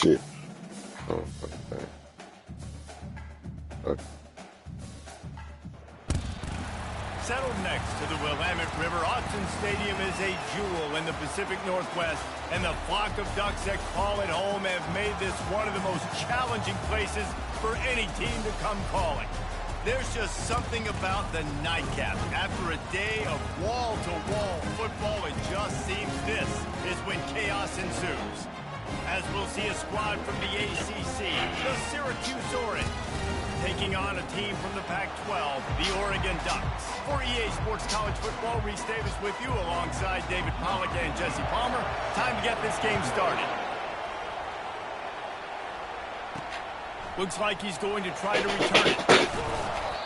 shit. Oh, okay. Okay. Settled next to the Willamette River, Autzen Stadium is a jewel in the Pacific Northwest, and the flock of Ducks that call it home have made this one of the most challenging places for any team to come calling. There's just something about the nightcap. After a day of wall-to-wall football, it just seems this is when chaos ensues. As we'll see a squad from the ACC, the Syracuse Orange, taking on a team from the Pac-12, the Oregon Ducks. For EA Sports College Football, Reese Davis with you alongside David Pollack and Jesse Palmer. Time to get this game started. Looks like he's going to try to return it.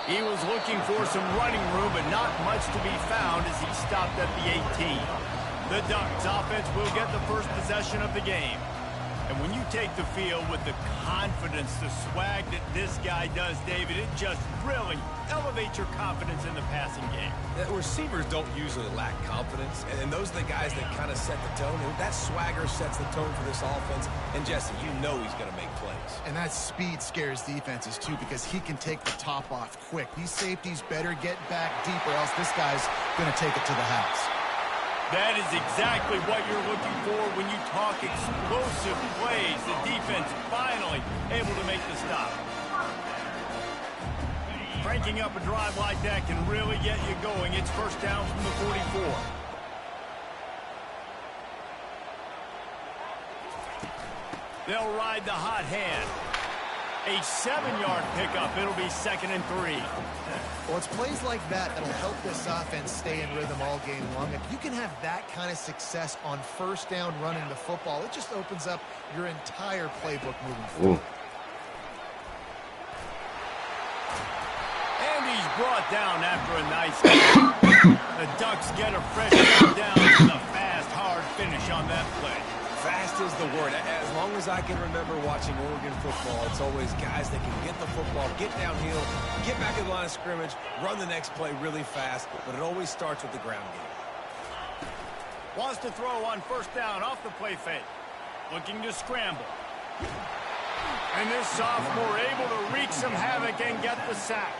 He was looking for some running room, but not much to be found as he stopped at the 18. The Ducks offense will get the first possession of the game. And when you take the field with the confidence, the swag that this guy does, David, it just really elevates your confidence in the passing game. The receivers don't usually lack confidence, and those are the guys that kind of set the tone. And that swagger sets the tone for this offense. And, Jesse, you know he's going to make plays. And that speed scares defenses, too, because he can take the top off quick. These safeties better get back deep, or else this guy's going to take it to the house. That is exactly what you're looking for when you talk explosive plays. The defense finally able to make the stop. Cranking up a drive like that can really get you going. It's first down from the 44. They'll ride the hot hand. A 7-yard pickup. It'll be 2nd and 3. Well, it's plays like that that'll help this offense stay in rhythm all game long. If you can have that kind of success on first down running the football, it just opens up your entire playbook moving forward. And he's brought down after a nice game. The Ducks get a fresh down with a fast, hard finish on that play. Fast is the word. As long as I can remember watching Oregon football, it's always guys that can get the football, get downhill, get back in the line of scrimmage, run the next play really fast, but it always starts with the ground game. Wants to throw on first down off the play fake. Looking to scramble. And this sophomore able to wreak some havoc and get the sack.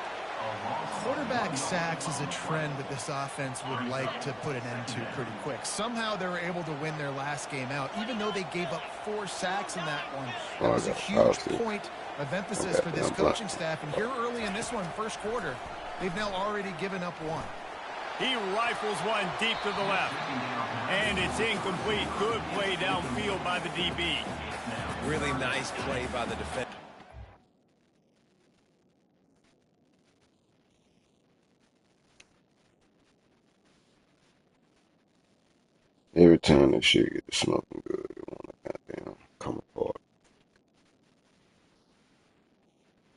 Quarterback sacks is a trend that this offense would like to put an end to pretty quick. Somehow they were able to win their last game out, even though they gave up 4 sacks in that one. That was a huge point of emphasis for this coaching staff. And here early in this one, first quarter, they've now already given up 1. He rifles one deep to the left. And it's incomplete. Good play downfield by the DB. Really nice play by the defense. Every time that shit gets smoking good, it wanna goddamn come apart.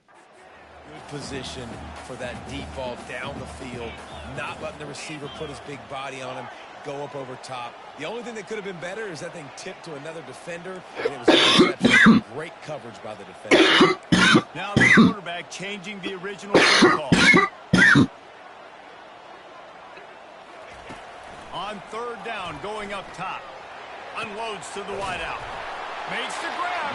Good position for that deep ball down the field, not letting the receiver put his big body on him, go up over top. The only thing that could have been better is that thing tipped to another defender, and it was an interception. Great coverage by the defender. Now the quarterback changing the original call. On third down, going up top. Unloads to the wideout. Makes the grab.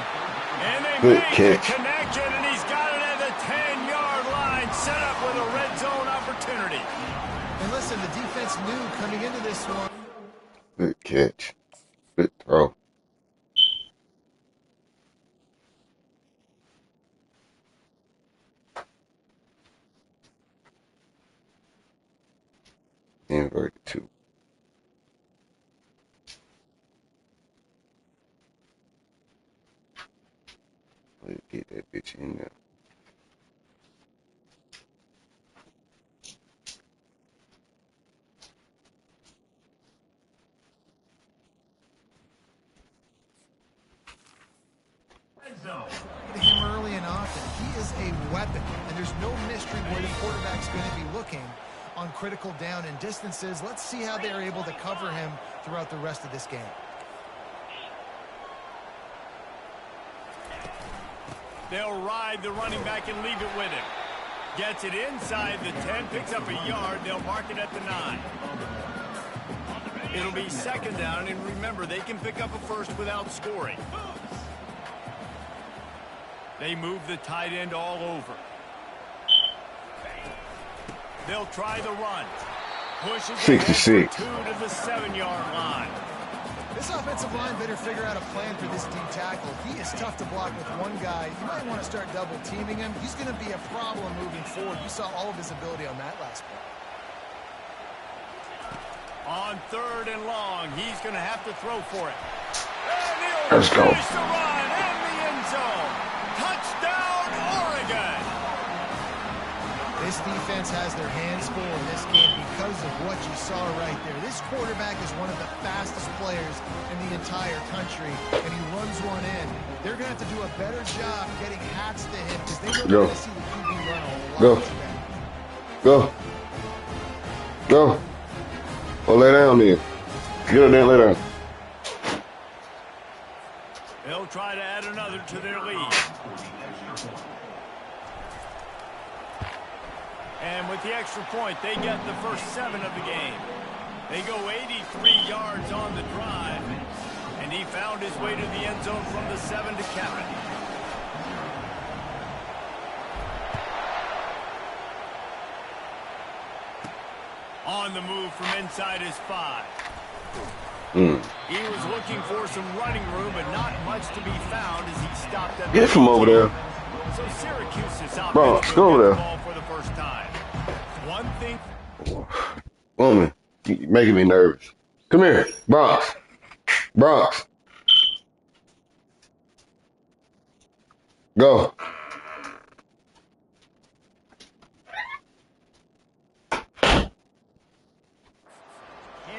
And they make the connection, and he's got it at the 10-yard line. Set up with a red zone opportunity. And listen, the defense knew coming into this one. Good catch. Good throw. Inverted 2. Let's get that bitch in there. Him early and often. He is a weapon, and there's no mystery where the quarterback's going to be looking on critical down and distances. Let's see how they're able to cover him throughout the rest of this game. They'll ride the running back and leave it with him. Gets it inside the 10, picks up a yard. They'll mark it at the 9. It'll be second down, and remember, they can pick up a first without scoring. They move the tight end all over. They'll try the run. Pushes 66. 2 to the 7-yard line. This offensive line better figure out a plan for this D tackle. He is tough to block with one guy. You might want to start double teaming him. He's going to be a problem moving forward. You saw all of his ability on that last play. On 3rd and long, he's going to have to throw for it. And he'll Let's go. finish the run in the end zone. Touchdown, Oregon. This defense has their hands full in this game because of what you saw right there. This quarterback is one of the fastest players in the entire country, and he runs one in. They're going to have to do a better job getting hats to him because they know they're going to see the QB run a lot better. Go. Go. Oh, lay down there. Get up there and lay down. They'll try to add another to their lead. And with the extra point, they get the first 7 of the game. They go 83 yards on the drive, and he found his way to the end zone from the 7 to cap it. On the move from inside his 5. He was looking for some running room, but not much to be found as he stopped at the Get from over there. So Syracuse is out. Bro, go over there. Ball for the first time. One thing. Woman, you're making me nervous. Come here, Bronx. Bronx. Go.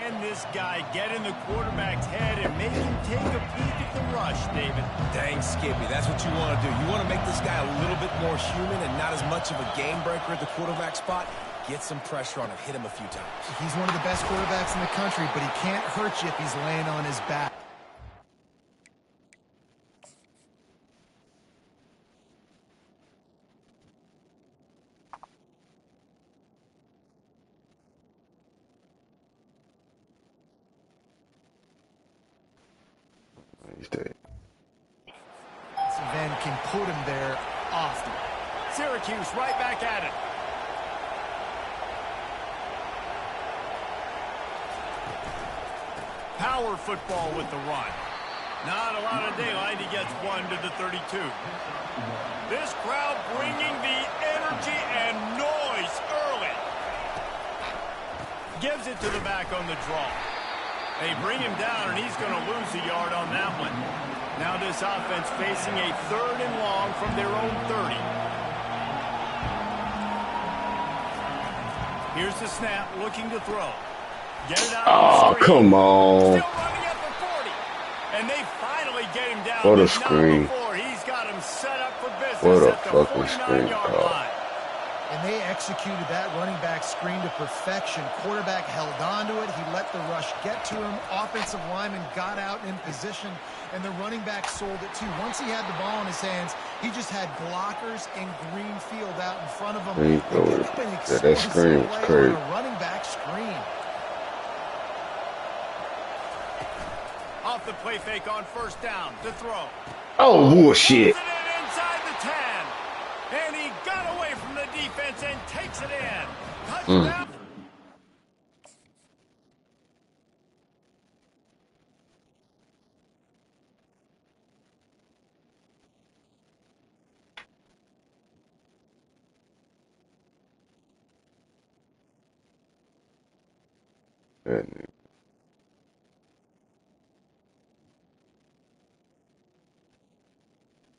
Can this guy get in the quarterback's head and make him take a peek at the rush, David? Dang, Skippy, that's what you want to do. You want to make this guy a little bit more human and not as much of a game breaker at the quarterback spot. Get some pressure on him. Hit him a few times. He's one of the best quarterbacks in the country, but he can't hurt you if he's laying on his back. Then can put him there often. Syracuse right back at it. Power football with the run. Not a lot of daylight. He gets 1 to the 32. This crowd bringing the energy and noise early. Gives it to the back on the draw. They bring him down, and he's going to lose a yard on that one. Now this offense facing a 3rd and long from their own 30. Here's the snap, looking to throw. Get it out. Oh, come on. Still running at the 40. And they finally get him down. What a screen. He's got him set up for business What a at the fucking screen 49-yard call. line. And they executed that running back screen to perfection. Quarterback held on to it. He let the rush get to him. Offensive lineman got out in position, and the running back sold it too. Once he had the ball in his hands, he just had blockers and green field out in front of him. That screen was crazy. A running back screen. Off the play fake on 1st down to throw. Oh, bullshit. Inside the 10. And he got away from the defense and takes it in. Touchdown.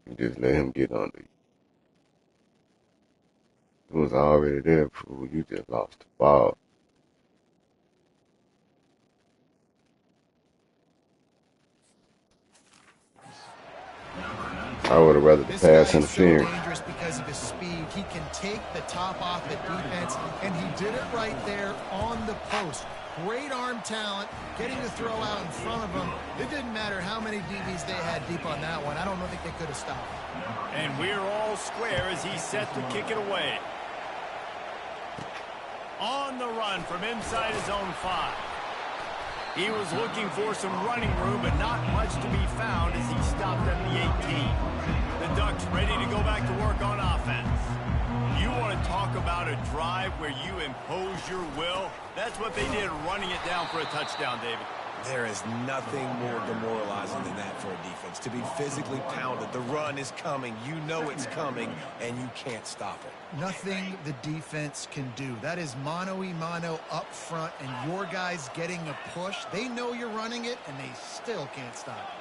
You just let him get under you. It was already there, fool. You just lost the ball. I would have rather the pass interference. So dangerous because of his speed. He can take the top off the defense, and he did it right there on the post. Great arm talent, getting the throw out in front of him. It didn't matter how many DBs they had deep on that one. I don't think they could have stopped. And we're all square as he's set to kick it away. On the run from inside his own 5. He was looking for some running room, but not much to be found as he stopped at the 18. The Ducks ready to go back to work on offense. You want to talk about a drive where you impose your will? That's what they did, running it down for a touchdown, David. There is nothing more demoralizing than that for a defense. To be physically pounded, the run is coming, you know it's coming, and you can't stop it. Nothing the defense can do. That is mano-a-mano up front, and your guys getting a push. They know you're running it, and they still can't stop it.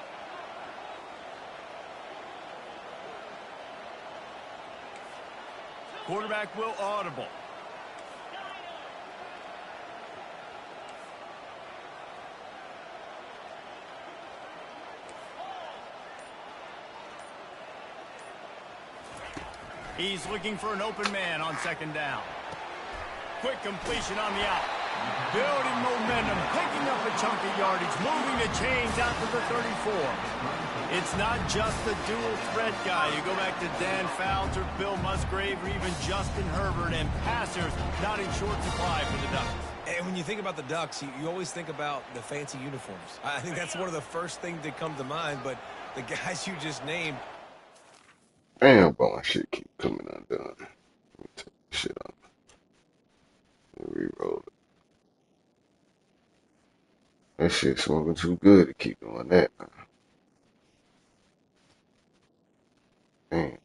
Quarterback will audible. He's looking for an open man on second down. Quick completion on the out. Building momentum, picking up a chunk of yardage, moving the chains out to the 34. It's not just the dual threat guy. You go back to Dan Fouts or Bill Musgrave or even Justin Herbert, and passers not in short supply for the Ducks. And when you think about the Ducks, you always think about the fancy uniforms. I think that's one of the first things that come to mind, but the guys you just named. Damn, boy, my shit keep coming undone. Let me take this shit off and re-roll it. That shit's smoking too good to keep doing that, man. Damn.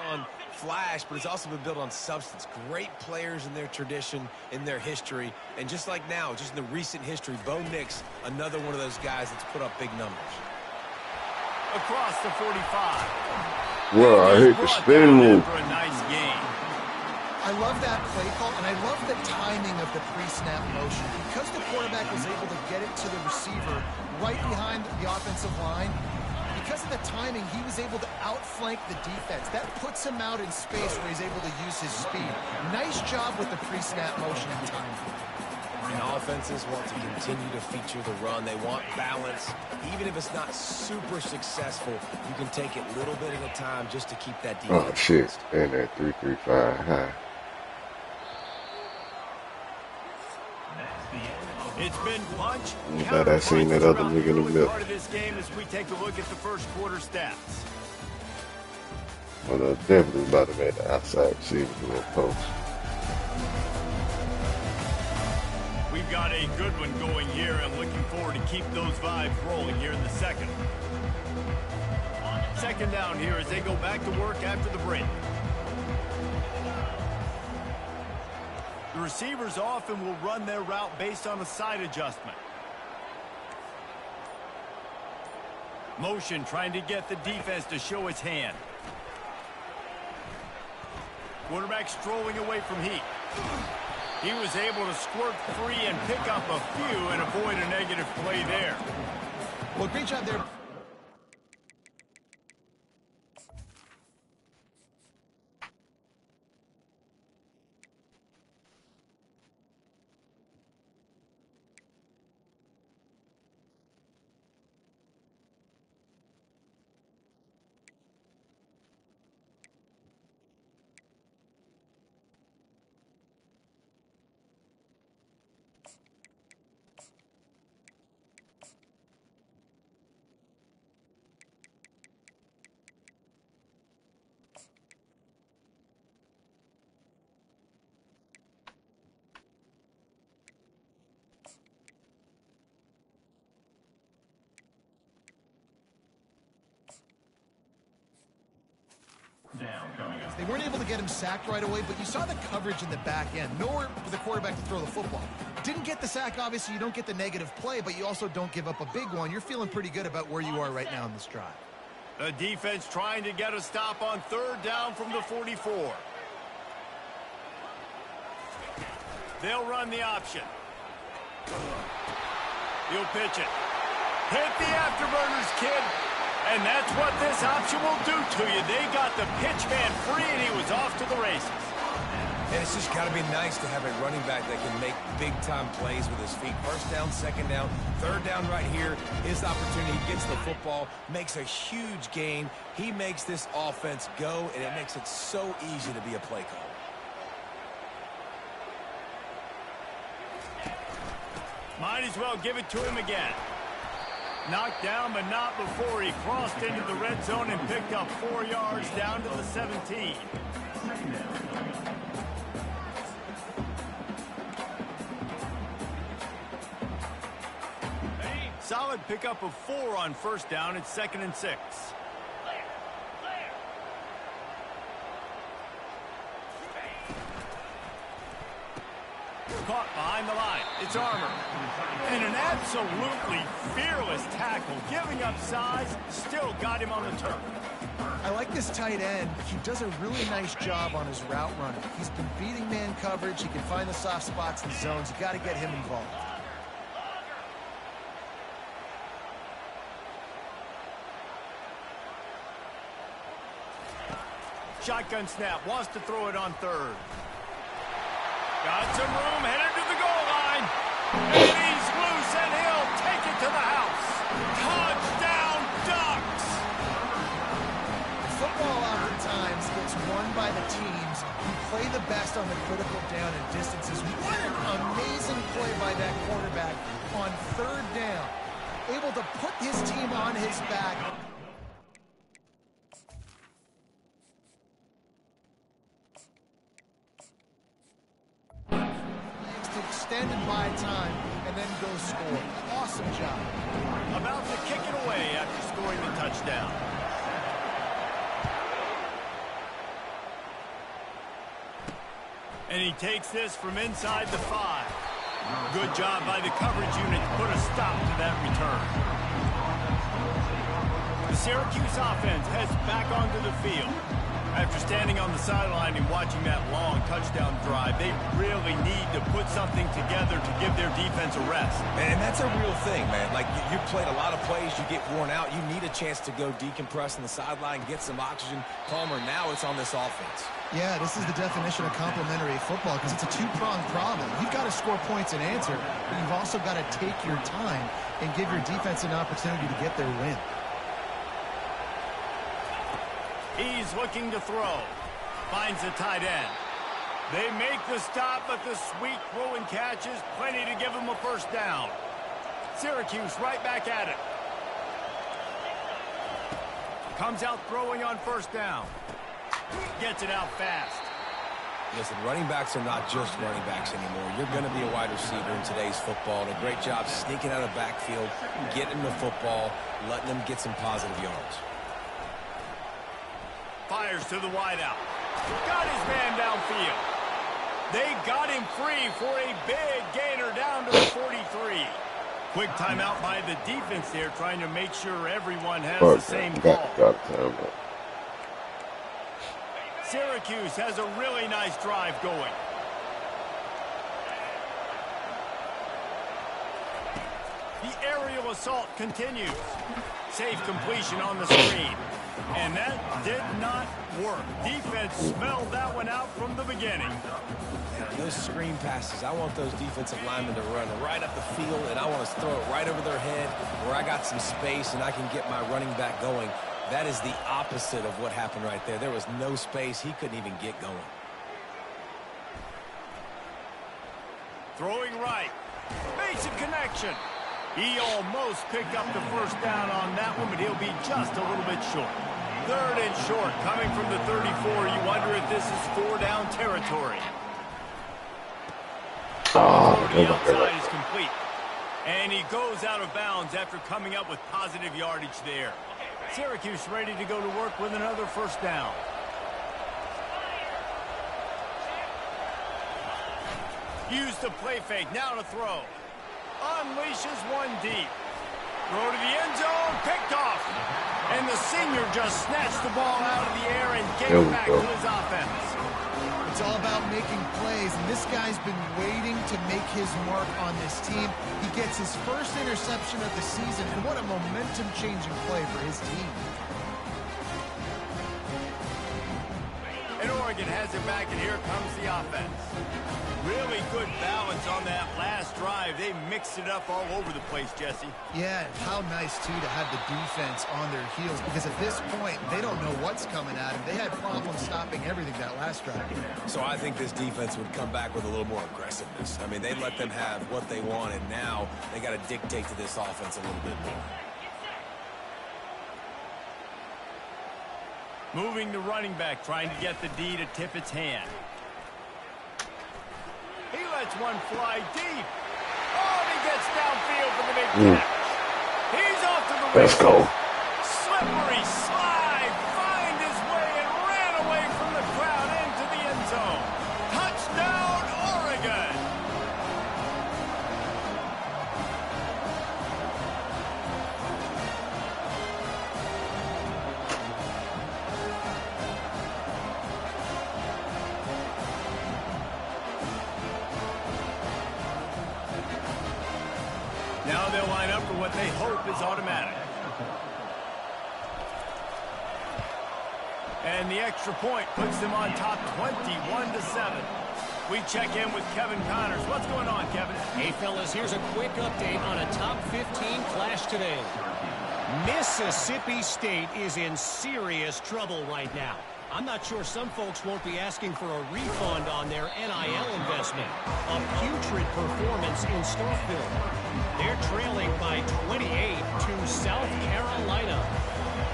On flash, but it's also been built on substance. Great players in their tradition, in their history, and just like now, just in the recent history, Bo Nix, another one of those guys that's put up big numbers. Across the 45. Well, I hate the spin move. For a nice game. I love that play call, and I love the timing of the pre-snap motion. Because the quarterback was able to get it to the receiver right behind the offensive line, because of the timing, he was able to outflank the defense. That puts him out in space where he's able to use his speed. Nice job with the pre-snap motion and timing. And offenses want to continue to feature the run. They want balance. Even if it's not super successful, you can take it little bit at a time just to keep that defense. Oh, shit. And that 335 high. It's been punch. I'm glad I seen that other nigga in the middle. Part of this game as we take a look at the first quarter stats. Well, that's definitely about to make the outside receiver do a post. We've got a good one going here. I'm looking forward to keep those vibes rolling here in the second. Second down here as they go back to work after the break. The receivers often will run their route based on a side adjustment. Motion trying to get the defense to show its hand. Quarterback strolling away from heat. He was able to squirt free and pick up a few and avoid a negative play there. Well, great job there. They weren't able to get him sacked right away, but you saw the coverage in the back end. Nowhere for the quarterback to throw the football. Didn't get the sack, obviously. You don't get the negative play, but you also don't give up a big one. You're feeling pretty good about where you are right now in this drive. The defense trying to get a stop on 3rd down from the 44. They'll run the option. He'll pitch it. Hit the afterburners, kid. And that's what this option will do to you. They got the pitch man free, and he was off to the races. And it's just got to be nice to have a running back that can make big-time plays with his feet. 1st down, 2nd down, 3rd down right here. His opportunity, he gets the football, makes a huge gain. He makes this offense go, and it makes it so easy to be a play caller. Might as well give it to him again. Knocked down, but not before he crossed into the red zone and picked up 4 yards down to the 17. Solid pickup of 4 on 1st down. It's 2nd and 6. Caught behind the line. It's Armour. And an absolutely fearless tackle. Giving up size, still got him on the turf. I like this tight end. He does a really nice job on his route running. He's been beating man coverage. He can find the soft spots and zones. You got to get him involved. Shotgun snap. Wants to throw it on 3rd. Got some room, headed to the goal line. And he's loose, and he'll take it to the house. Touchdown, Ducks! Football oftentimes gets won by the teams who play the best on the critical down and distances. What an amazing play by that quarterback on 3rd down. Able to put his team on his back. Extend and buy time, and then go score. Awesome job. About to kick it away after scoring the touchdown. And he takes this from inside the 5. Good job by the coverage unit to put a stop to that return. The Syracuse offense heads back onto the field. After standing on the sideline and watching that long touchdown drive, they really need to put something together to give their defense a rest. And that's a real thing, man. Like, you played a lot of plays, you get worn out. You need a chance to go decompress on the sideline, get some oxygen. Palmer, now it's on this offense. Yeah, this is the definition of complementary football because it's a two-pronged problem. You've got to score points and answer, but you've also got to take your time and give your defense an opportunity to get their win. He's looking to throw. Finds the tight end. They make the stop, but the sweet throw and catch is plenty to give him a 1st down. Syracuse right back at it. Comes out throwing on 1st down. Gets it out fast. Listen, running backs are not just running backs anymore. You're going to be a wide receiver in today's football. And a great job sneaking out of backfield, getting the football, letting them get some positive yards. Fires to the wideout. Got his man downfield. They got him free for a big gainer down to the 43. Quick timeout by the defense there, trying to make sure everyone has the same ball. Syracuse has a really nice drive going. The aerial assault continues. Safe completion on the screen. And that did not work. Defense smelled that one out from the beginning. Those screen passes, I want those defensive linemen to run right up the field, and I want to throw it right over their head where I got some space and I can get my running back going. That is the opposite of what happened right there. There was no space. He couldn't even get going. Throwing right. Makes a connection. He almost picked up the 1st down on that one, but he'll be just a little bit short. 3rd and short coming from the 34. You wonder if this is 4-down territory. The outside is complete. And he goes out of bounds after coming up with positive yardage there. Syracuse ready to go to work with another 1st down. Use the play fake. Now to throw. Unleashes one deep. Throw to the end zone. Picked off. And the senior just snatched the ball out of the air and gave it back to his offense. It's all about making plays, and this guy's been waiting to make his mark on this team. He gets his first interception of the season, and what a momentum-changing play for his team. And Oregon has it back, and here comes the offense. Really good balance on that last drive. They mixed it up all over the place, Jesse. Yeah, and how nice, too, to have the defense on their heels, because at this point, they don't know what's coming at them. They had problems stopping everything that last drive. So I think this defense would come back with a little more aggressiveness. I mean, they let them have what they want, and now they got to dictate to this offense a little bit more. Moving the running back, trying to get the D to tip its hand. He lets one fly deep. Oh, he gets downfield for the big catch. He's off to the races. Let's go. Slippery slide. Find his way and ran away from the crowd into the end zone. Touchdown, Oregon. Now they'll line up for what they hope is automatic. And the extra point puts them on top 21-7. We check in with Kevin Connors. What's going on, Kevin? Hey, fellas, here's a quick update on a top 15 clash today. Mississippi State is in serious trouble right now. I'm not sure some folks won't be asking for a refund on their NIL investment. A putrid performance in Starkville. They're trailing by 28 to South Carolina.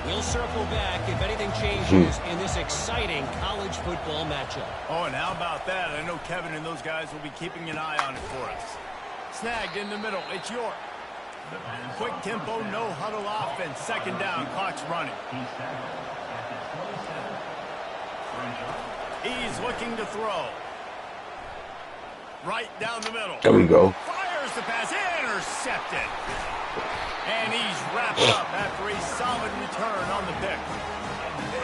We'll circle back if anything changes in this exciting college football matchup. Oh, and how about that? I know Kevin and those guys will be keeping an eye on it for us. Snagged in the middle. It's York. Quick tempo, no huddle offense. Second down, clock's running. He's looking to throw. Right down the middle. There we go. Fires the pass. Intercepted. And he's wrapped up after a solid return on the pick.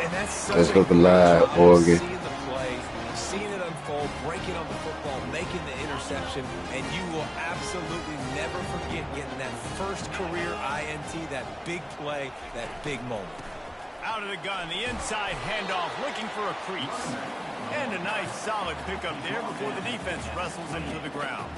And that's such Let's a look alive, Oregon. seeing the play, seeing it unfold, breaking on the football, making the interception, and you will absolutely never forget getting that first career INT, that big play, that big moment. Out of the gun, the inside handoff, looking for a crease. And a nice solid pickup there before the defense wrestles him to the ground.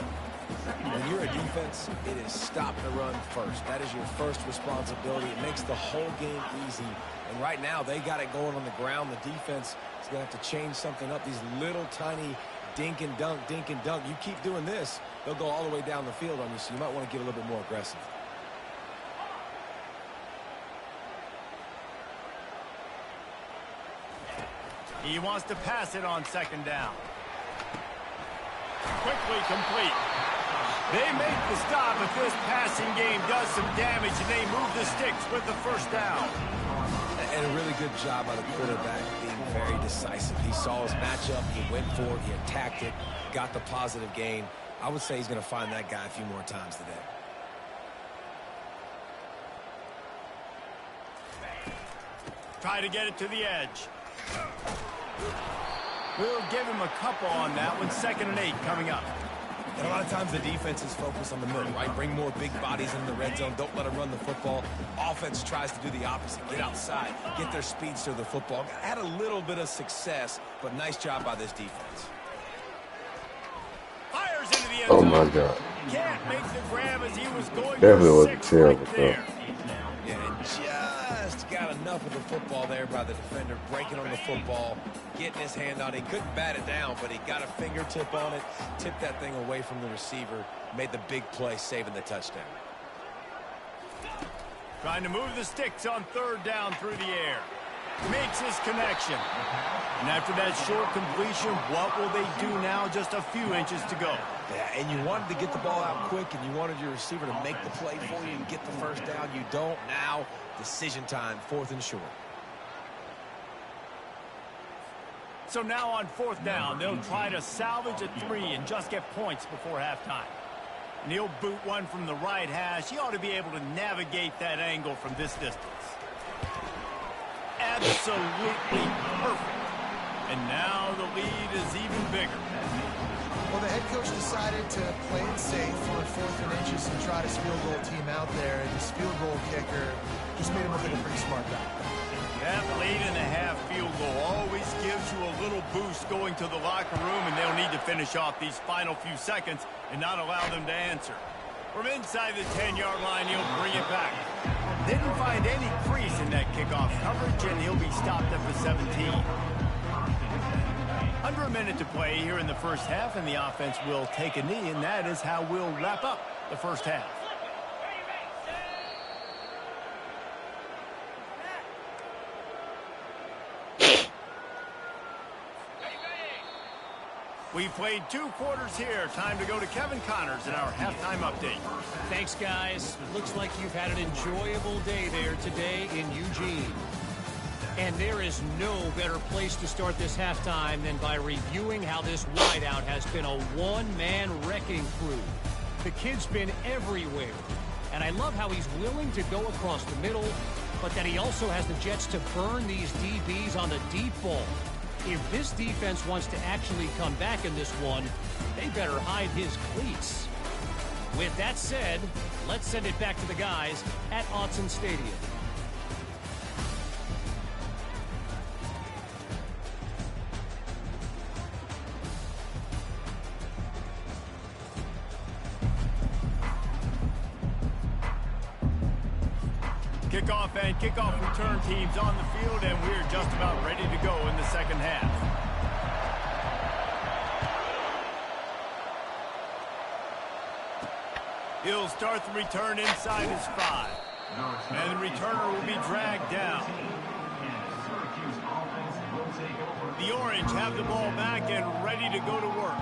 When you're a defense, it is stop the run first. That is your first responsibility. It makes the whole game easy. And right now, they got it going on the ground. The defense is going to have to change something up. These little tiny dink and dunk, dink and dunk. You keep doing this, they'll go all the way down the field on you, so you might want to get a little bit more aggressive. He wants to pass it on second down. Quickly complete. They make the stop, but this passing game does some damage, and they move the sticks with the first down. And a really good job by the quarterback being very decisive. He saw his matchup, he went for it, he attacked it, got the positive gain. I would say he's going to find that guy a few more times today. Try to get it to the edge. We'll give him a couple on that one. 2nd and 8 coming up. And a lot of times the defense is focused on the middle, right? Bring more big bodies into the red zone. Don't let them run the football. Offense tries to do the opposite. Get outside. Get their speeds to the football. Had a little bit of success, but nice job by this defense. Fires into the end Oh zone. my God. Can't make the grab as he was going Definitely for was 6 terrible right there. Yeah, and just got enough of the football there by the defender, breaking on the football, getting his hand on it. He couldn't bat it down, but he got a fingertip on it, tipped that thing away from the receiver, made the big play, saving the touchdown. Trying to move the sticks on 3rd down through the air. Makes his connection. And after that short completion, what will they do now? Just a few inches to go. Yeah, and you wanted to get the ball out quick, and you wanted your receiver to make the play for you and get the first down. You don't now. Decision time, 4th and short. So now on 4th down, they'll try to salvage a 3 and just get points before halftime. And he'll boot one from the right hash. He ought to be able to navigate that angle from this distance. Absolutely perfect. And now the lead is even bigger. Well, the head coach decided to play it safe on 4th and inches and try to field goal team out there. And this field goal kicker just made him look like a pretty smart guy. That late in the half field goal always gives you a little boost going to the locker room, and they'll need to finish off these final few seconds and not allow them to answer. From inside the 10-yard line, he'll bring it back. Didn't find any crease in that kickoff coverage, and he'll be stopped at the 17. Under a minute to play here in the first half, and the offense will take a knee, and that is how we'll wrap up the first half. We played 2 quarters here. Time to go to Kevin Connors in our halftime update. Thanks, guys. It looks like you've had an enjoyable day there today in Eugene. And there is no better place to start this halftime than by reviewing how this wideout has been a one-man wrecking crew. The kid's been everywhere. And I love how he's willing to go across the middle, but that he also has the jets to burn these DBs on the deep ball. If this defense wants to actually come back in this one, they better hide his cleats. With that said, let's send it back to the guys at Autzen Stadium. Kickoff and kickoff return teams on the field, and we're just about ready to go in the second half. He'll start the return inside his 5. And the returner will be dragged down. The Orange have the ball back and ready to go to work.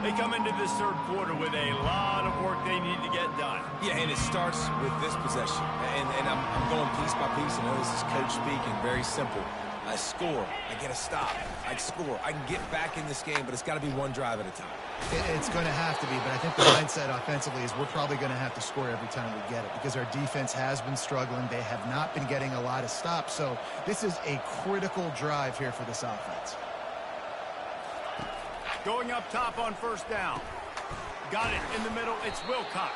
They come into this third quarter with a lot of work they need to get done. Yeah, and it starts with this possession. And I'm going piece by piece. I know this is coach speaking, very simple. I score, I get a stop, I score. I can get back in this game, but it's got to be one drive at a time. It's going to have to be, but I think the mindset offensively is we're probably going to have to score every time we get it because our defense has been struggling. They have not been getting a lot of stops, so this is a critical drive here for this offense. Going up top on 1st down. Got it in the middle. It's Wilcox.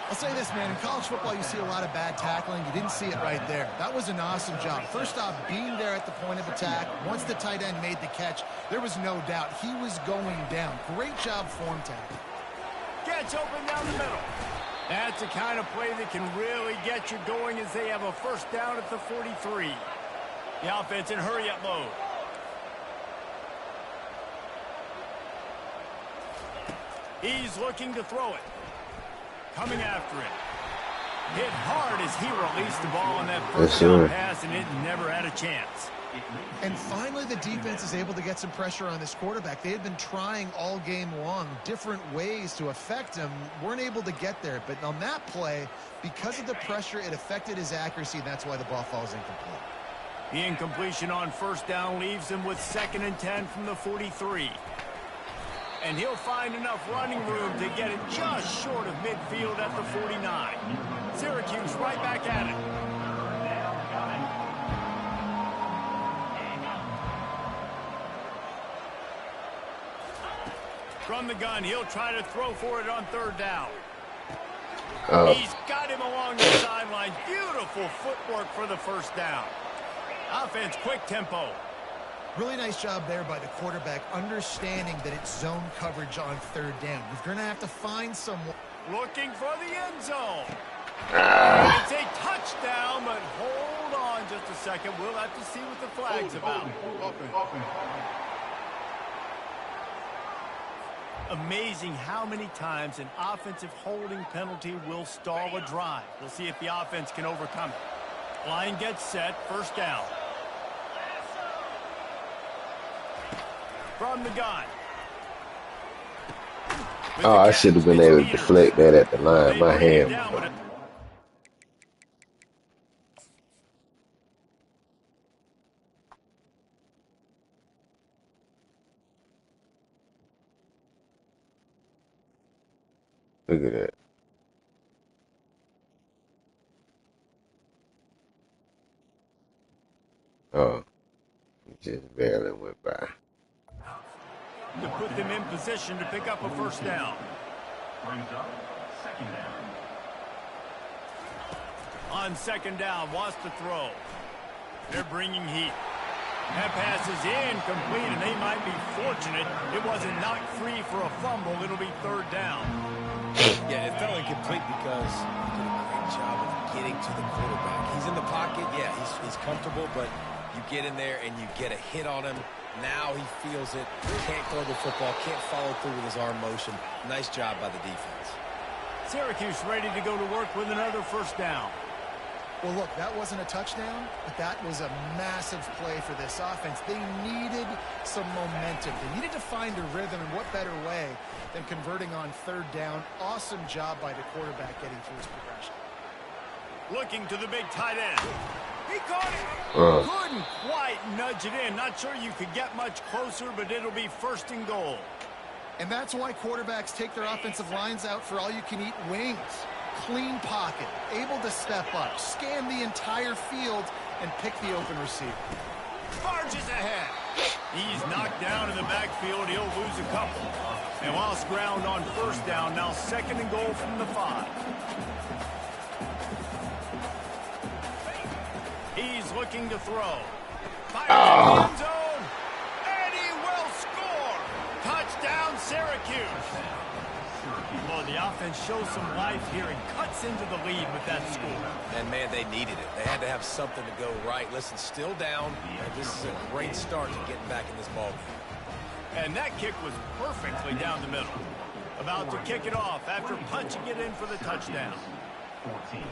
I'll say this, man. In college football, you see a lot of bad tackling. You didn't see it right there. That was an awesome job. First off, being there at the point of attack. Once the tight end made the catch, there was no doubt he was going down. Great job form tackle. Gets open down the middle. That's the kind of play that can really get you going as they have a 1st down at the 43. The offense in hurry-up mode. He's looking to throw it. Coming after it. Hit hard as he released the ball on that 1st down pass, and it never had a chance. And finally, the defense is able to get some pressure on this quarterback. They had been trying all game long different ways to affect him. Weren't able to get there. But on that play, because of the pressure, it affected his accuracy, and that's why the ball falls incomplete. The incompletion on 1st down leaves him with 2nd and 10 from the 43. And he'll find enough running room to get it just short of midfield at the 49. Syracuse right back at it. From the gun, he'll try to throw for it on 3rd down. He's got him along the sidelines. Beautiful footwork for the 1st down. Offense, quick tempo. Really nice job there by the quarterback, understanding that it's zone coverage on 3rd down. You're going to have to find someone. Looking for the end zone. It's a touchdown, but hold on just a second. We'll have to see what the flag's about. Amazing how many times an offensive holding penalty will stall a drive. We'll see if the offense can overcome it. Line gets set, 1st down. From the gun. Oh, I should have been able to deflect that at the line. My hand. Look at that. Oh, he just barely went by. To put them in position to pick up a first down. Brings up second down. On second down, wants to throw. They're bringing heat. That pass is incomplete, and they might be fortunate it wasn't knocked free for a fumble. It'll be third down. Yeah, it felt incomplete because he did a great job of getting to the quarterback. He's in the pocket. Yeah, he's comfortable, but you get in there and you get a hit on him. Now he feels it. Can't throw the football. Can't follow through with his arm motion. Nice job by the defense. Syracuse ready to go to work with another first down. Well, look, that wasn't a touchdown, but that was a massive play for this offense. They needed some momentum. They needed to find a rhythm, and what better way than converting on third down. Awesome job by the quarterback getting through his progression. Looking to the big tight end. He caught it. Couldn't quite nudge it in. Not sure you could get much closer, but it'll be first and goal. And that's why quarterbacks take their offensive lines out for all-you-can-eat wings. Clean pocket, able to step up, scan the entire field, and pick the open receiver. Barges ahead. He's knocked down in the backfield. He'll lose a couple. And lost ground on first down. Now second and goal from the 5. He's looking to throw. Fires in the end zone. And he will score. Touchdown, Syracuse. Well, the offense shows some life here and cuts into the lead with that score. And, man, they needed it. They had to have something to go right. Listen, still down. And this is a great start to getting back in this ballgame. And that kick was perfectly down the middle. About to kick it off after punching it in for the touchdown. 14.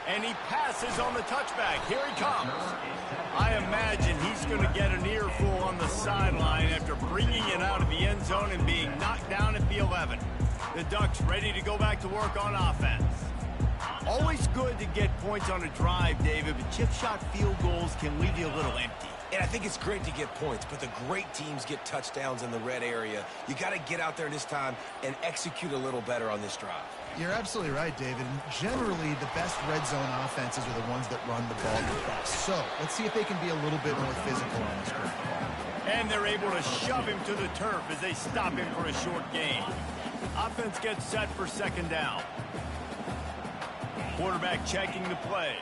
And he passes on the touchback. Here he comes. I imagine he's going to get an earful on the sideline after bringing it out of the end zone and being knocked down at the 11. The Ducks ready to go back to work on offense. Always good to get points on a drive, David, but chip shot field goals can leave you a little empty. And I think it's great to get points, but the great teams get touchdowns in the red area. You got to get out there this time and execute a little better on this drive. You're absolutely right, David. And generally, the best red zone offenses are the ones that run the ball the best. So let's see if they can be a little bit more physical on this drive. And they're able to shove him to the turf as they stop him for a short gain. Offense gets set for second down. Quarterback checking the play.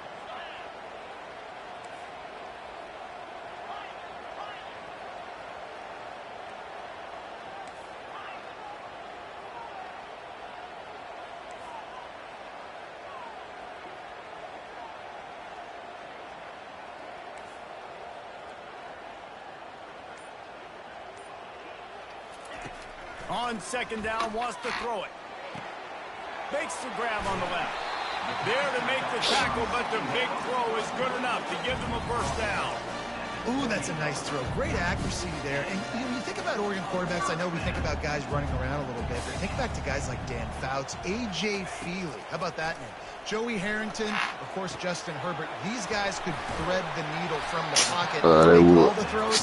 On second down, wants to throw it. Makes the grab on the left. There to make the tackle, but the big throw is good enough to give them a first down. Ooh, that's a nice throw. Great accuracy there. And when you think about Oregon quarterbacks, I know we think about guys running around a little bit, but think back to guys like Dan Fouts, A.J. Feely. How about that name? Joey Harrington, of course, Justin Herbert. These guys could thread the needle from the pocket. Make all the throws.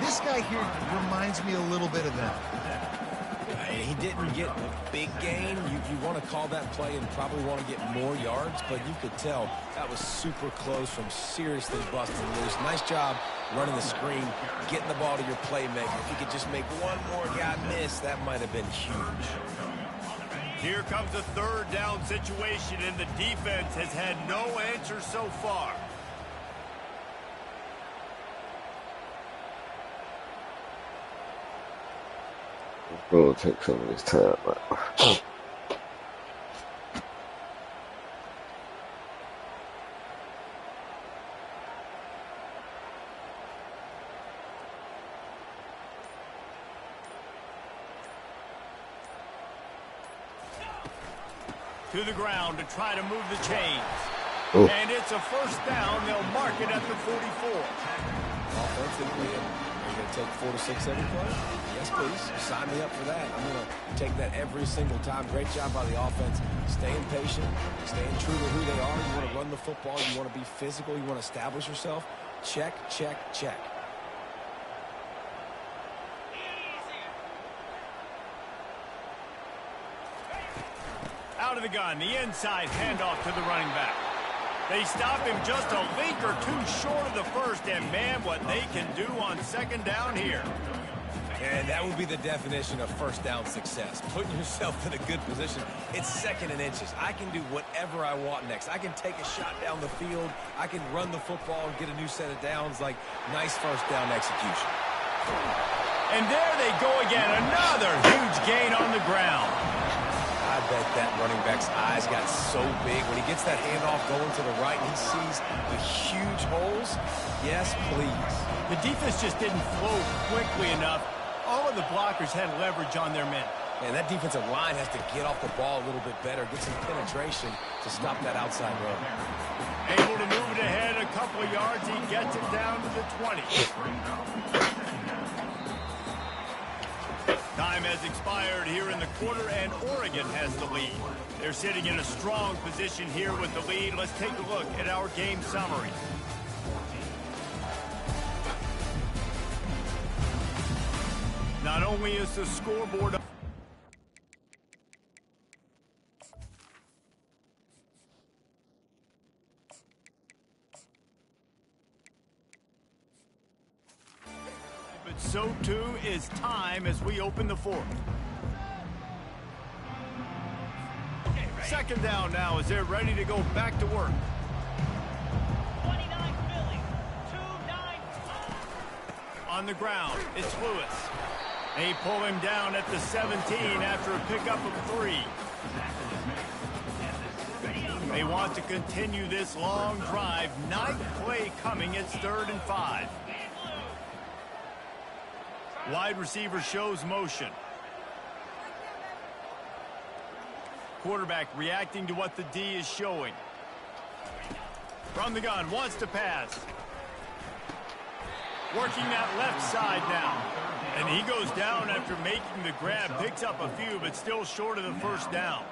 This guy here reminds me a little bit of them. He didn't get a big gain. You want to call that play and probably want to get more yards, but you could tell that was super close from seriously busting loose. Nice job running the screen, getting the ball to your playmaker. If you could just make one more guy miss, that might have been huge. Here comes a third down situation, and the defense has had no answer so far. Gonna take some of this time out. To the ground to try to move the chains. Oh. And it's a first down. They'll mark it at the 44. Offensively, are you going to take 4 to 6 every play? Yes, please. Sign me up for that. I'm going to take that every single time. Great job by the offense. Staying patient, staying true to who they are. You want to run the football. You want to be physical. You want to establish yourself. Check, check, check. Out of the gun, the inside handoff to the running back. They stop him just a link or two short of the first, and man, what they can do on second down here. And that would be the definition of first down success. Putting yourself in a good position. It's second and inches. I can do whatever I want next. I can take a shot down the field. I can run the football and get a new set of downs. Like, nice first down execution. And there they go again. Another huge gain on the ground. I bet that running back's eyes got so big when he gets that handoff going to the right and he sees the huge holes. Yes, please. The defense just didn't flow quickly enough. All of the blockers had leverage on their men. Man, that defensive line has to get off the ball a little bit better, get some penetration to stop that outside run. Able to move it ahead a couple of yards. He gets it down to the 20. Time has expired here in the quarter, and Oregon has the lead. They're sitting in a strong position here with the lead. Let's take a look at our game summary. Not only is the scoreboard up, but so too is time as we open the fourth. Second down now as they're ready to go back to work. 29 Philly, 2-9. On the ground, it's Lewis. They pull him down at the 17 after a pickup of 3. They want to continue this long drive. Ninth play coming. It's 3rd and 5. Wide receiver shows motion. Quarterback reacting to what the D is showing. From the gun, wants to pass. Working that left side now. And he goes down after making the grab. Picks up a few, but still short of the first down.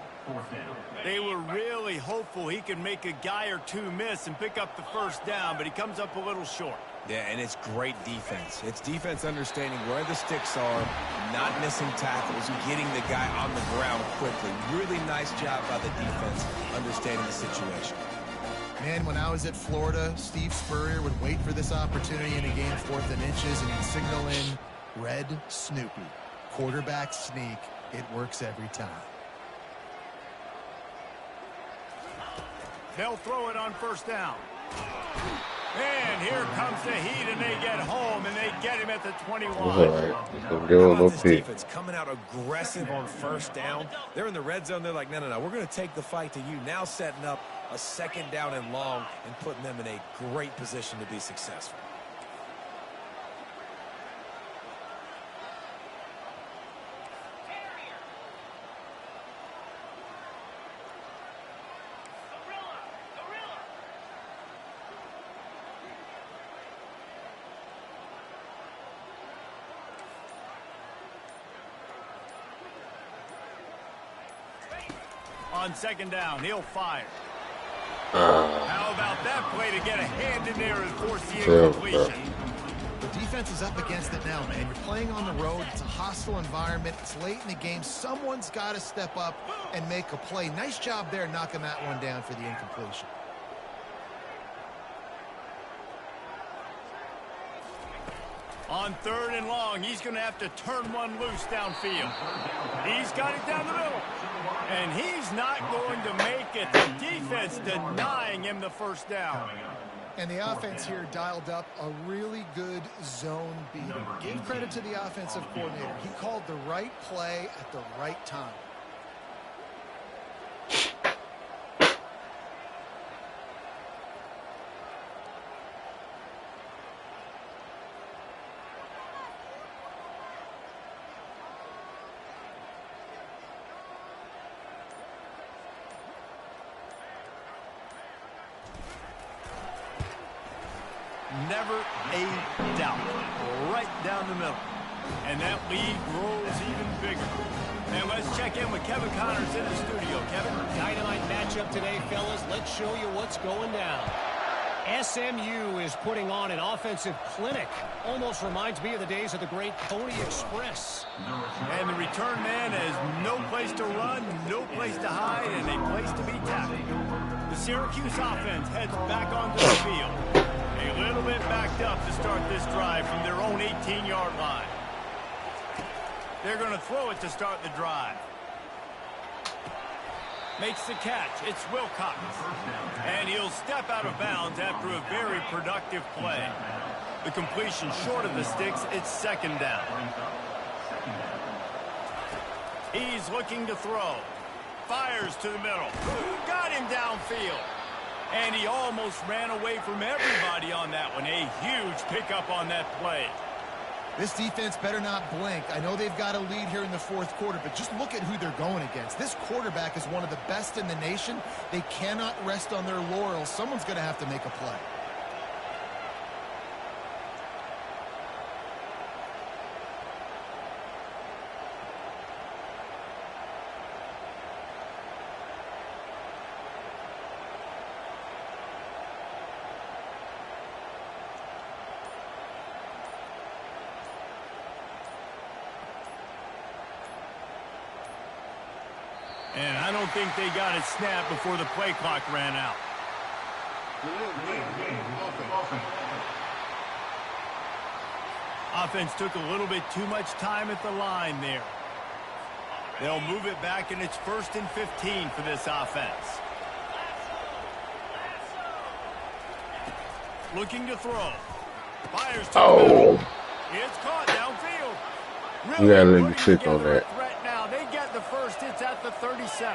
They were really hopeful he could make a guy or two miss and pick up the first down, but he comes up a little short. Yeah, and it's great defense. It's defense understanding where the sticks are, not missing tackles, getting the guy on the ground quickly. Really nice job by the defense understanding the situation. Man, when I was at Florida, Steve Spurrier would wait for this opportunity in a game 4th and inches, and he'd signal in Red Snoopy. Quarterback sneak. It works every time. They'll throw it on first down. And here comes the heat, and they get home, and they get him at the 21. All right. Don't give him no This pick. defense coming out aggressive on first down. They're in the red zone. They're like, no, we're going to take the fight to you. Now setting up a second down and long and putting them in a great position to be successful. On second down, he'll fire. How about that play to get a hand in there and force the incompletion? The defense is up against it now, man. You're playing on the road. It's a hostile environment. It's late in the game. Someone's got to step up and make a play. Nice job there knocking that one down for the incompletion. On 3rd and long, he's going to have to turn one loose downfield. He's got it down the middle. And he's not going to make it. The defense denying him the first down. And the offense here dialed up a really good zone beating. Give credit to the offensive coordinator. He called the right play at the right time. Never a doubt. Right down the middle. And that lead grows even bigger. And let's check in with Kevin Connors in the studio. Kevin? Dynamite matchup today, fellas. Let's show you what's going down. SMU is putting on an offensive clinic. Almost reminds me of the days of the great Pony Express. And the return man has no place to run, no place to hide, and a place to be tackled. The Syracuse offense heads back onto the field. A little bit backed up to start this drive from their own 18-yard line. They're going to throw it to start the drive. Makes the catch. It's Wilcox. And he'll step out of bounds after a very productive play. The completion short of the sticks. It's second down. He's looking to throw. Fires to the middle. Got him downfield. And he almost ran away from everybody on that one. A huge pickup on that play. This defense better not blink. I know they've got a lead here in the fourth quarter, but just look at who they're going against. This quarterback is one of the best in the nation. They cannot rest on their laurels. Someone's going to have to make a play. And I don't think they got it snapped before the play clock ran out. Offense took a little bit too much time at the line there. They'll move it back, and it's 1st and 15 for this offense. Looking to throw. Fires to the middle. It's caught downfield. You gotta let me click on that. They get the first. It's at the 37.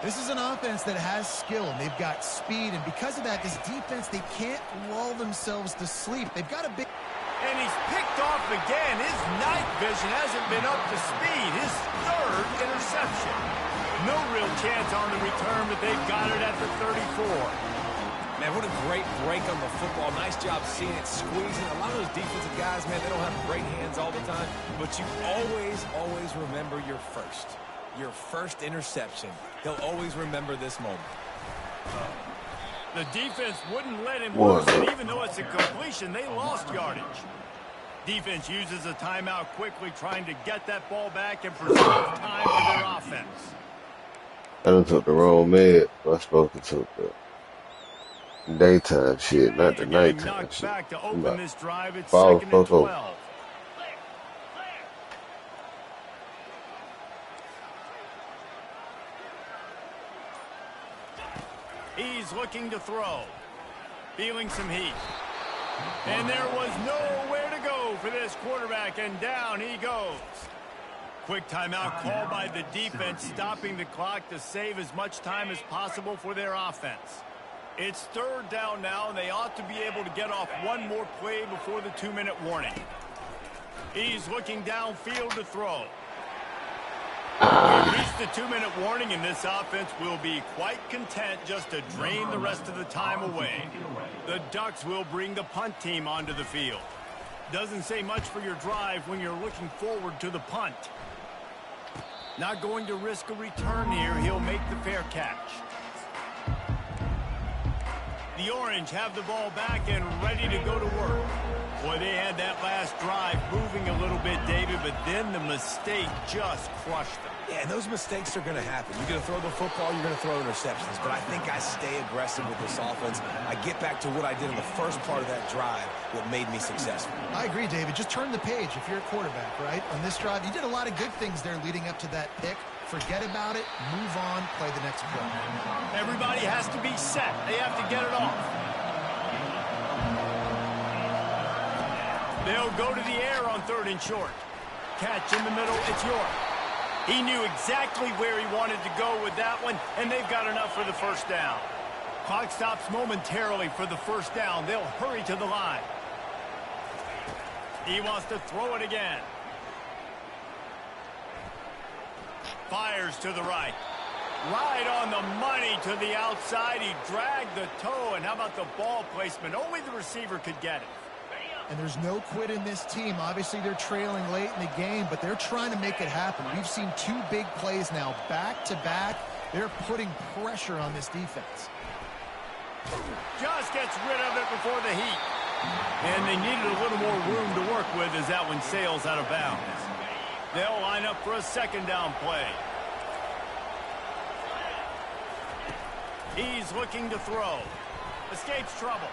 This is an offense that has skill, and they've got speed, and because of that, this defense, they can't lull themselves to sleep. They've got a big... And he's picked off again. His night vision hasn't been up to speed. His 3rd interception. No real chance on the return, but they've got it at the 34. Man, what a great break on the football. Nice job seeing it, squeezing. A lot of those defensive guys, man, they don't have great hands all the time, but you always remember your first interception. He'll always remember this moment. The defense wouldn't let him lose it, even though it's a completion. They lost yardage. Defense uses a timeout quickly, trying to get that ball back and preserve time for their offense. I done took the wrong med. I supposed to took the daytime shit, not the nighttime shit. Back to open this drive. It's Follow, 2nd and 12. He's looking to throw. Feeling some heat. And there was nowhere to go for this quarterback, and down he goes. Quick timeout called by the defense, stopping the clock to save as much time as possible for their offense. It's 3rd down now, and they ought to be able to get off one more play before the 2-minute warning. He's looking downfield to throw. We reached the 2-minute warning, and this offense will be quite content just to drain the rest of the time away. The Ducks will bring the punt team onto the field. Doesn't say much for your drive when you're looking forward to the punt. Not going to risk a return here. He'll make the fair catch. The Orange have the ball back and ready to go to work. Boy, they had that last drive moving a little bit, David, but then the mistake just crushed them. Yeah, and those mistakes are going to happen. You're going to throw the football, you're going to throw interceptions. But I think I stay aggressive with this offense. I get back to what I did in the first part of that drive, what made me successful. I agree, David. Just turn the page if you're a quarterback, right? On this drive, you did a lot of good things there leading up to that pick. Forget about it, move on, play the next play. Everybody has to be set. They have to get it off. They'll go to the air on 3rd and short. Catch in the middle, it's York. He knew exactly where he wanted to go with that one, and they've got enough for the 1st down. Clock stops momentarily for the 1st down. They'll hurry to the line. He wants to throw it again. Fires to the right. Right on the money to the outside. He dragged the toe, and how about the ball placement? Only the receiver could get it. And there's no quit in this team. Obviously, they're trailing late in the game, but they're trying to make it happen. We've seen 2 big plays now, back to back. They're putting pressure on this defense. Just gets rid of it before the heat. And they needed a little more room to work with as that one sails out of bounds. They'll line up for a second down play. He's looking to throw. Escapes trouble.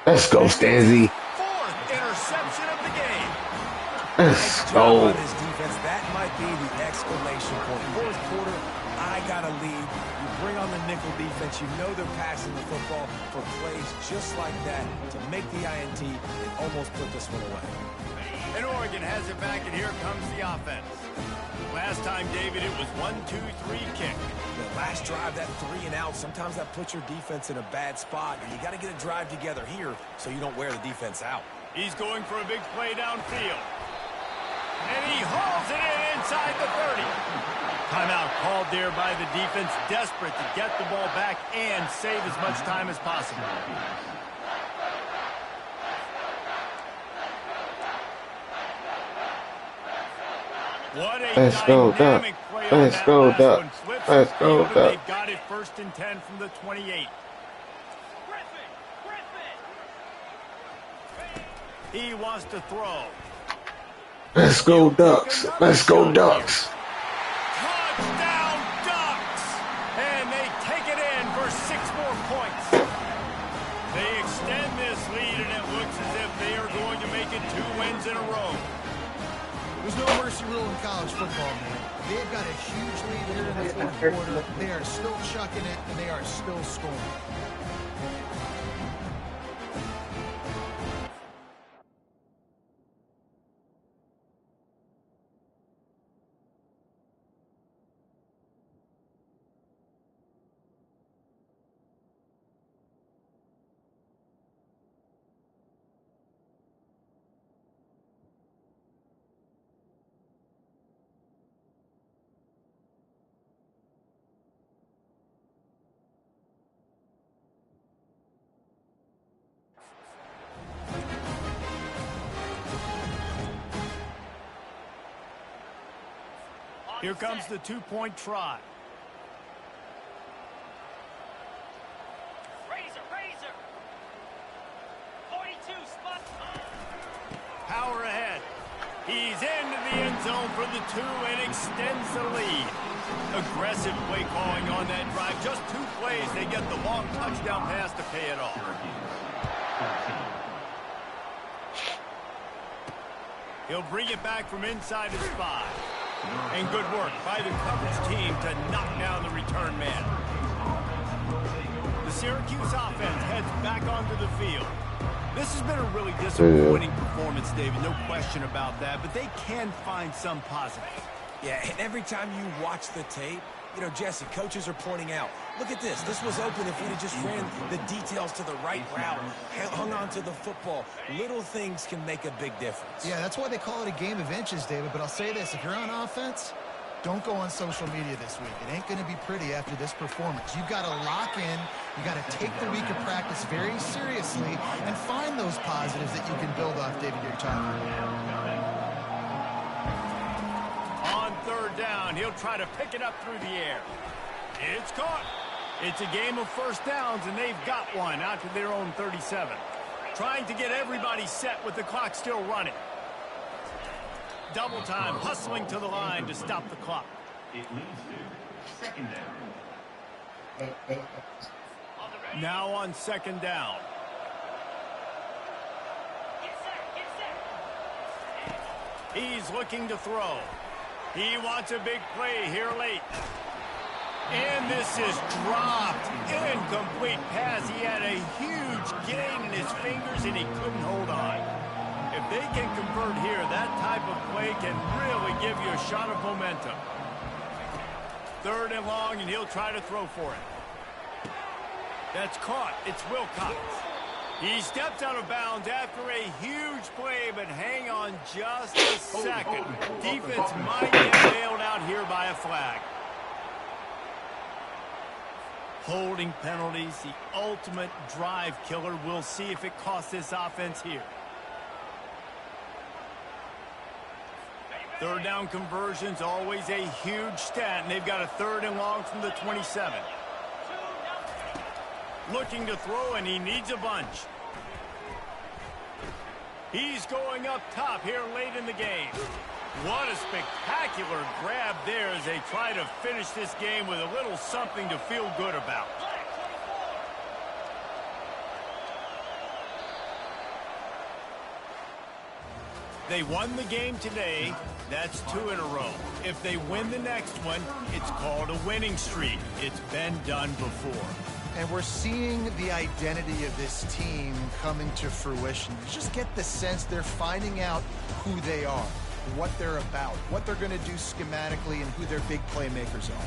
Let's go, Stanzy. Fourth interception of the game. Let's Job go. on his defense. That might be the exclamation point. Fourth quarter, I got a lead. You bring on the nickel defense. You know they're passing the football for plays just like that to make the INT and almost put this one away. And Oregon has it back, and here comes the offense. Last time, David, it was 1-2-3 kick. The last drive, that 3 and out, sometimes that puts your defense in a bad spot, and you got to get a drive together here so you don't wear the defense out. He's going for a big play downfield. And he hauls it in inside the 30. Timeout called there by the defense, desperate to get the ball back and save as much time as possible. What a Let's go, Duck. dynamic play on Let's that go, last Duck. one. Flips Let's the go, field, and Duck. they've got it 1st and 10 from the 28. He wants to throw. Let's go, Ducks. Let's go, Ducks. Touchdown, Ducks! And they take it in for 6 more points. They extend this lead, and it looks as if they are going to make it 2 wins in a row. There's no mercy rule in college football, man. They've got a huge lead here in the fourth quarter. They are still chucking it, and they are still scoring. Here comes the 2-point try. Razor. 42 spot. Power ahead. He's into the end zone for the 2 and extends the lead. Aggressive play calling on that drive. Just 2 plays, they get the long touchdown pass to pay it off. He'll bring it back from inside his 5. And good work by the coverage team to knock down the return man. The Syracuse offense heads back onto the field. This has been a really disappointing performance, David, no question about that, but they can find some positives. Yeah, and every time you watch the tape, you know, Jesse, coaches are pointing out, look at this. This was open if we'd have just ran the details to the right route, hung on to the football. Little things can make a big difference. Yeah, that's why they call it a game of inches, David. But I'll say this, if you're on offense, don't go on social media this week. It ain't going to be pretty after this performance. You've got to lock in. You've got to take the week of practice very seriously and find those positives that you can build off, David, you're talking about. On 3rd down, he'll try to pick it up through the air. It's caught. It's a game of 1st downs, and they've got one out to their own 37. Trying to get everybody set with the clock still running. Double time, hustling to the line to stop the clock. It leads to 2nd down. Now on 2nd down. He's looking to throw. He wants a big play here late. And this is dropped. Incomplete pass. He had a huge gain in his fingers, and he couldn't hold on. If they can convert here, that type of play can really give you a shot of momentum. 3rd and long, and he'll try to throw for it. That's caught. It's Wilcox. He steps out of bounds after a huge play, but hang on just a second. Defense might get bailed out here by a flag. Holding penalties, the ultimate drive killer. We'll see if it costs this offense here. 3rd down conversions, always a huge stat, and they've got a 3rd and long from the 27. Looking to throw, and he needs a bunch. He's going up top here late in the game. What a spectacular grab there as they try to finish this game with a little something to feel good about. They won the game today. That's 2 in a row. If they win the next one, it's called a winning streak. It's been done before. And we're seeing the identity of this team coming to fruition. You just get the sense they're finding out who they are, what they're about, what they're going to do schematically, and who their big playmakers are.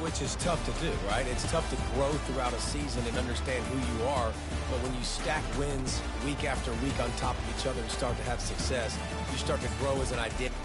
Which is tough to do, right? It's tough to grow throughout a season and understand who you are. But when you stack wins week after week on top of each other and start to have success, you start to grow as an identity.